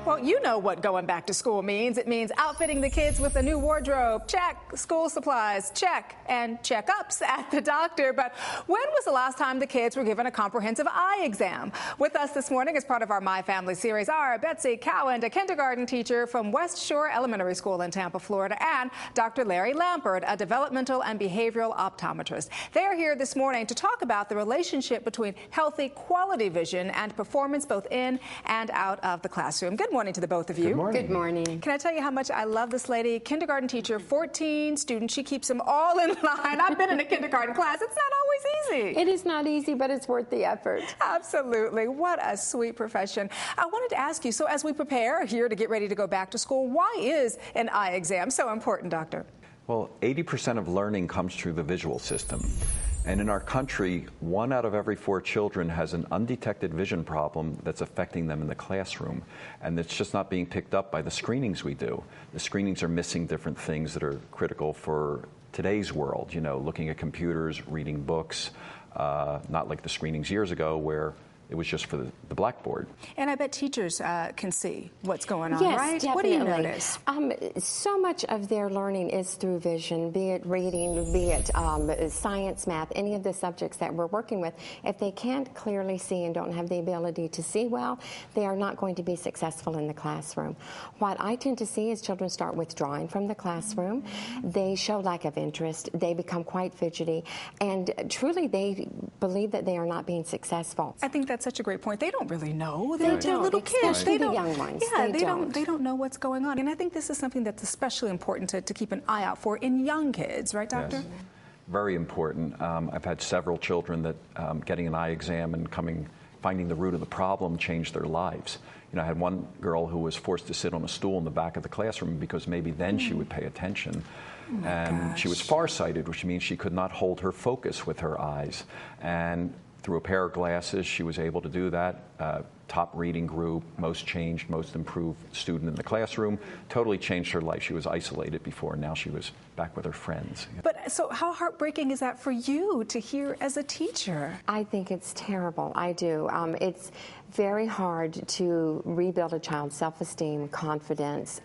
Well, you know what going back to school means. It means outfitting the kids with a new wardrobe, check. School supplies, check. And checkups at the doctor. But when was the last time the kids were given a comprehensive eye exam? With us this morning as part of our My Family series are Betsy Cowan, a kindergarten teacher from West Shore Elementary School in Tampa, Florida, and Dr. Larry Lampert, a developmental and behavioral optometrist. They are here this morning to talk about the relationship between healthy quality vision and performance both in and out of the classroom. Good morning to the both of you. Good morning. Good morning. Can I tell you how much I love this lady? Kindergarten teacher, 14 students. She keeps them all in line. I've been in a kindergarten class. It's not always easy. It is not easy, but it's worth the effort. Absolutely. What a sweet profession. I wanted to ask you, so as we prepare here to get ready to go back to school, why is an eye exam so important, doctor? Well, 80% of learning comes through the visual system. And in our country, 1 out of every 4 children has an undetected vision problem that's affecting them in the classroom. And it's just not being picked up by the screenings we do. The screenings are missing different things that are critical for today's world, you know, looking at computers, reading books, not like the screenings years ago where it was just for the blackboard. And I bet teachers can see what's going on, yes, right? Definitely. What do you notice? So much of their learning is through vision, be it reading, be it science, math, any of the subjects that we're working with. If they can't clearly see and don't have the ability to see well, they are not going to be successful in the classroom. What I tend to see is children start withdrawing from the classroom. They show lack of interest. They become quite fidgety. And truly, they believe that they are not being successful. I think that's such a great point. They don't really know. They They're don't, little kids. especially They don't, the young ones. Yeah, They they don't know what's going on. And I think this is something that's especially important to keep an eye out for in young kids, right, doctor? Yes. Very important. I've had several children that getting an eye exam and finding the root of the problem changed their lives. You know, I had one girl who was forced to sit on a stool in the back of the classroom because maybe then she would pay attention. And she was farsighted, which means she could not hold her focus with her eyes. And through a pair of glasses, she was able to do that. Top reading group, most changed, most improved student in the classroom, totally changed her life. She was isolated before, and now she was back with her friends. But so how heartbreaking is that for you to hear as a teacher? I think it's terrible. I do. It's very hard to rebuild a child's self-esteem, confidence.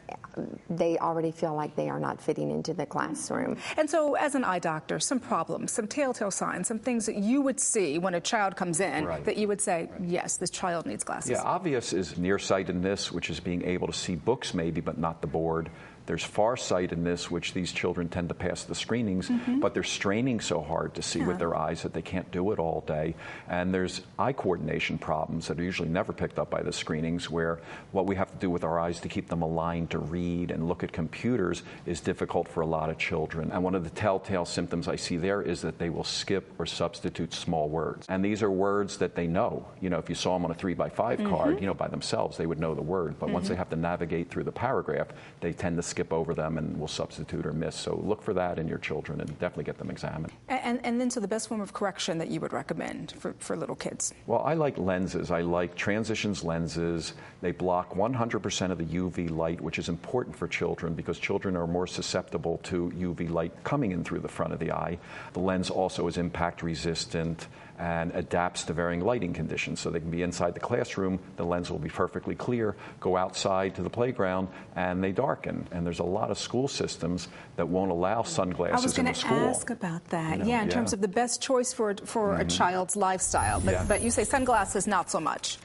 They already feel like they are not fitting into the classroom. And so as an eye doctor, some problems, some telltale signs, some things that you would see when a child comes in that you would say, yes, this child needs glasses. Yeah, obvious is nearsightedness, which is being able to see books maybe, but not the board. There's farsightedness, which these children tend to pass the screenings, but they're straining so hard to see with their eyes that they can't do it all day. And there's eye coordination problems that are usually never picked up by the screenings, where what we have to do with our eyes to keep them aligned to read and look at computers is difficult for a lot of children. And one of the telltale symptoms I see there is that they will skip or substitute small words. And these are words that they know. You know, if you saw them on a 3x5 card, you know, by themselves, they would know the word. But once they have to navigate through the paragraph, they tend to skip over them and will substitute or miss. So look for that in your children and definitely get them examined. And then so the best form of correction that you would recommend for little kids? Well, I like lenses. I like transitions lenses. They block 100% of the UV light, which is important for children because children are more susceptible to UV light coming in through the front of the eye. The lens also is impact resistant and adapts to varying lighting conditions. So they can be inside the classroom, the lens will be perfectly clear, go outside to the playground, and they darken. And there's a lot of school systems that won't allow sunglasses in the school. I was going to ask about that. You know, in terms of the best choice for a child's lifestyle. But you say sunglasses, not so much.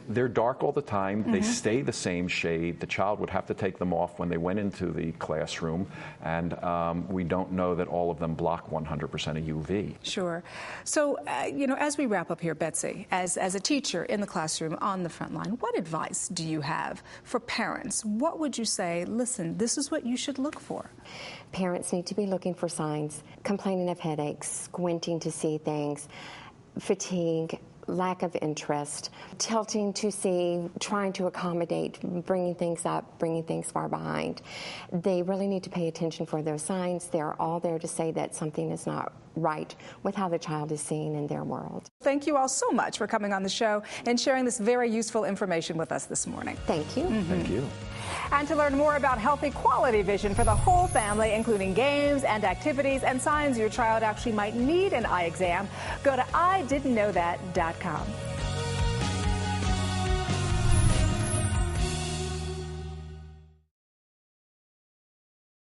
They're dark all the time. They stay the same shade. The child would have to take them off when they went into the classroom. And we don't know that all of them block 100% of UV. Sure. So, you know, as we wrap up here, Betsy, as a teacher in the classroom on the front line, what advice do you have for parents? What would you say, listen, this is what you should look for? Parents need to be looking for signs, complaining of headaches, squinting to see things, fatigue, lack of interest, tilting to see, trying to accommodate, bringing things up, bringing things far behind. They really need to pay attention for those signs. They're all there to say that something is not right with how the child is seeing in their world. Thank you all so much for coming on the show and sharing this very useful information with us this morning. Thank you. Thank you. And to learn more about healthy quality vision for the whole family, including games and activities and signs your child actually might need an eye exam, go to ididn'tknowthat.com.